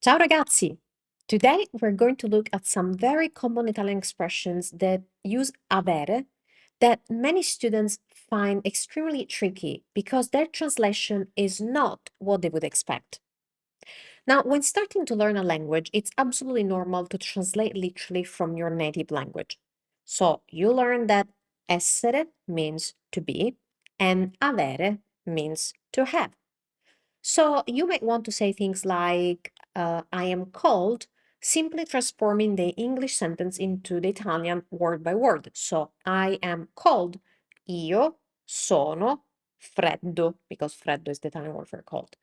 Ciao ragazzi! Today we're going to look at some very common Italian expressions that use avere that many students find extremely tricky because their translation is not what they would expect. Now, when starting to learn a language, it's absolutely normal to translate literally from your native language. So you learn that essere means to be and avere means to have. So you might want to say things like, I am cold, simply transforming the English sentence into the Italian word by word. So I am cold, io sono freddo, because freddo is the Italian word for cold.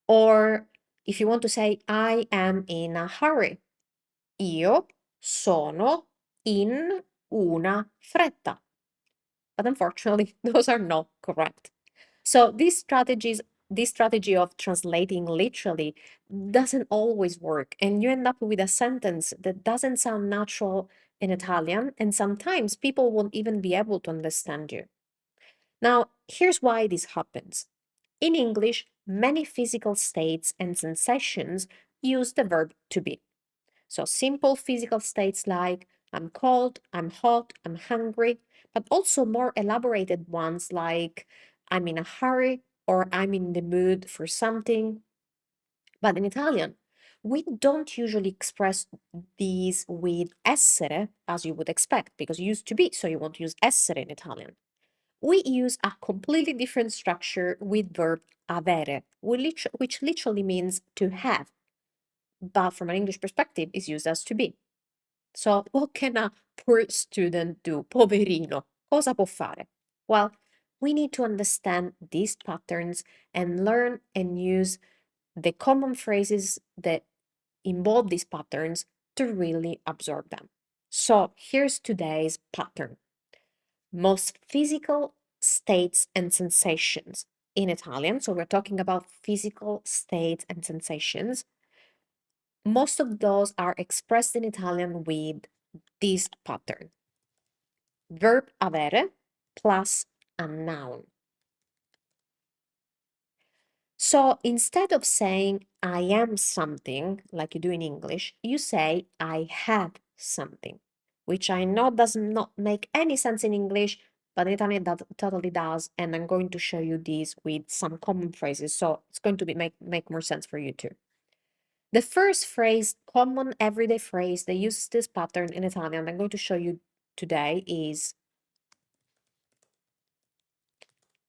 Or if you want to say, I am in a hurry, io sono in una fretta. But unfortunately, those are not correct. So this strategy of translating literally doesn't always work, and you end up with a sentence that doesn't sound natural in Italian, and sometimes people won't even be able to understand you. Now, here's why this happens. In English, many physical states and sensations use the verb to be. So simple physical states like I'm cold, I'm hot, I'm hungry, but also more elaborated ones like I'm in a hurry or I'm in the mood for something. But in Italian, we don't usually express these with essere as you would expect because it used to be, so you won't use essere in Italian. We use a completely different structure with verb avere, which literally means to have, but from an English perspective is used as to be. So what can a poor student do? Poverino, cosa può fare? Well, we need to understand these patterns and learn and use the common phrases that involve these patterns to really absorb them. So here's today's pattern. Most physical states and sensations in Italian. So we're talking about physical states and sensations. Most of those are expressed in Italian with this pattern. Verb avere plus a noun. So instead of saying I am something, like you do in English, you say I have something, which I know does not make any sense in English, but in Italian that totally does. And I'm going to show you these with some common phrases. So it's going to make more sense for you too. The first phrase, common everyday phrase that uses this pattern in Italian, I'm going to show you today is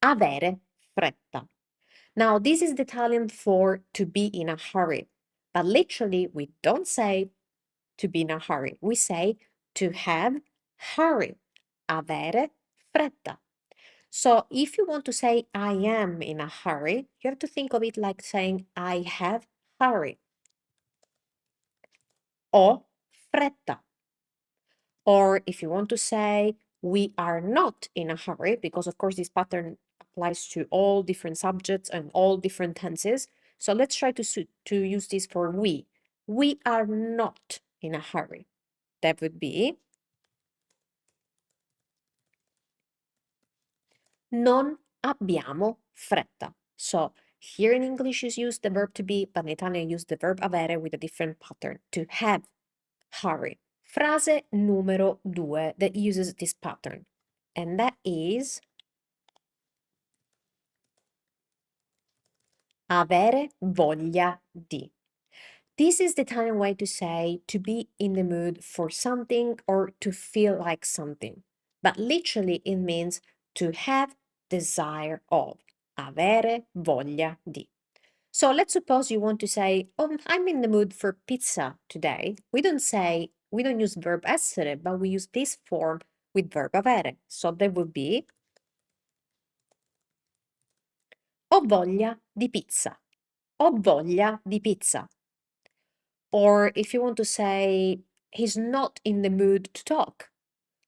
avere fretta. Now, this is the Italian for to be in a hurry, but literally we don't say to be in a hurry. We say to have hurry, avere fretta. So if you want to say I am in a hurry, you have to think of it like saying I have hurry. Ho fretta. Or if you want to say we are not in a hurry, because of course this pattern applies to all different subjects and all different tenses. So let's try to use this for we. We are not in a hurry. That would be non abbiamo fretta. So here in English is used the verb to be, but in Italian use the verb avere with a different pattern, to have hurry. Frase numero 2 that uses this pattern, and that is avere voglia di. This is the Italian way to say to be in the mood for something or to feel like something. But literally it means to have desire of. Avere voglia di. So let's suppose you want to say, oh, I'm in the mood for pizza today. We don't use verb essere, but we use this form with verb avere. So that would be ho voglia di pizza. Ho voglia di pizza. Or if you want to say he's not in the mood to talk,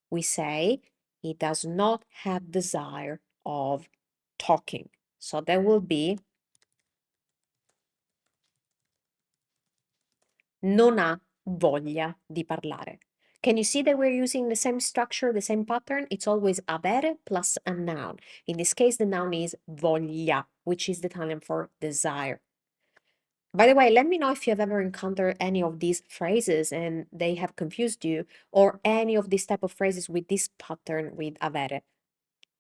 we say he does not have desire of talking. So there will be non ha voglia di parlare. Can you see that we're using the same structure, the same pattern? It's always avere plus a noun. In this case, the noun is voglia, which is the Italian for desire. By the way, let me know if you've ever encountered any of these phrases and they have confused you, or any of these type of phrases with this pattern with avere.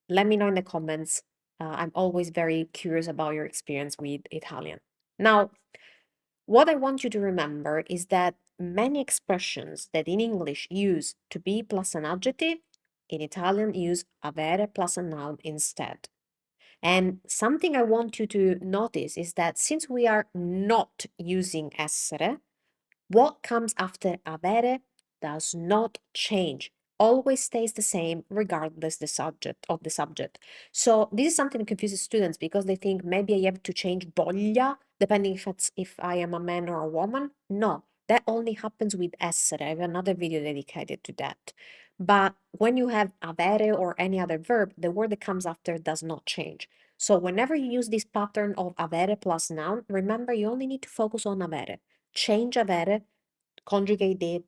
Let me know in the comments. I'm always very curious about your experience with Italian. Now, what I want you to remember is that many expressions that in English use to be plus an adjective, in Italian use avere plus a noun instead. And something I want you to notice is that since we are not using essere, what comes after avere does not change, always stays the same regardless the subject. So this is something that confuses students because they think maybe I have to change voglia depending if I am a man or a woman. No, that only happens with essere. I have another video dedicated to that. But when you have avere or any other verb, the word that comes after does not change. So whenever you use this pattern of avere plus noun, remember you only need to focus on avere. Change avere, conjugate it,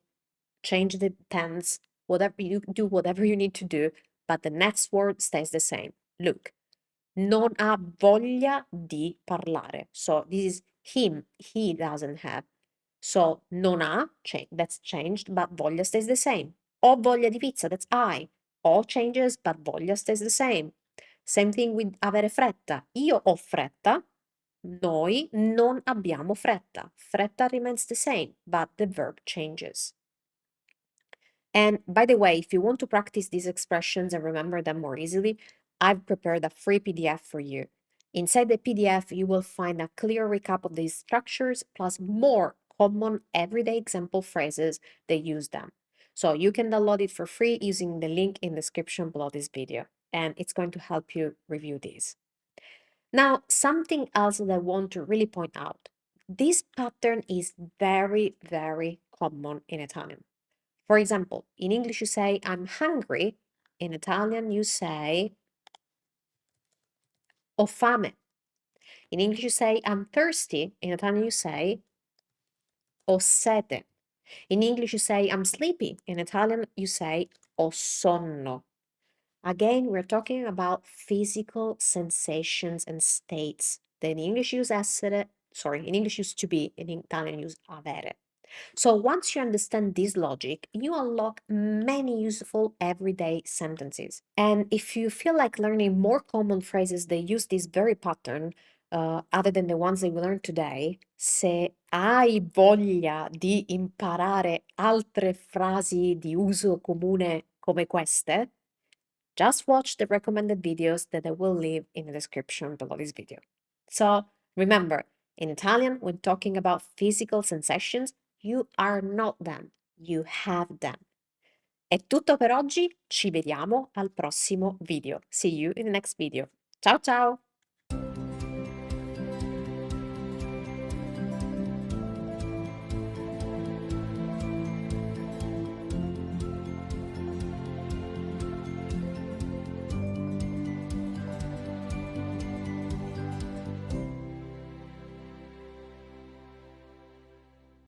change the tense, whatever you do, whatever you need to do, but the next word stays the same. Look, non ha voglia di parlare. So this is him, he doesn't have. So non ha, that's changed, but voglia stays the same. Ho voglia di pizza, that's I. Ho changes, but voglia stays the same. Same thing with avere fretta. Io ho fretta, noi non abbiamo fretta. Fretta remains the same, but the verb changes. And by the way, if you want to practice these expressions and remember them more easily, I've prepared a free PDF for you. Inside the PDF, you will find a clear recap of these structures plus more common everyday example phrases that use them. So you can download it for free using the link in the description below this video, and it's going to help you review these. Now, something else that I want to really point out. This pattern is very, very common in Italian. For example, in English you say, I'm hungry. In Italian you say, ho fame. In English you say, I'm thirsty. In Italian you say, ho sete. In English you say, I'm sleepy. In Italian you say, ho sonno. Again, we're talking about physical sensations and states that in English use essere, in English use to be, in Italian use avere. So once you understand this logic, you unlock many useful everyday sentences. And if you feel like learning more common phrases that use this very pattern, other than the ones that we learned today, se hai voglia di imparare altre frasi di uso comune come queste, just watch the recommended videos that I will leave in the description below this video. So remember, in Italian, when talking about physical sensations, you are not them, you have them. È tutto per oggi, ci vediamo al prossimo video. See you in the next video. Ciao ciao!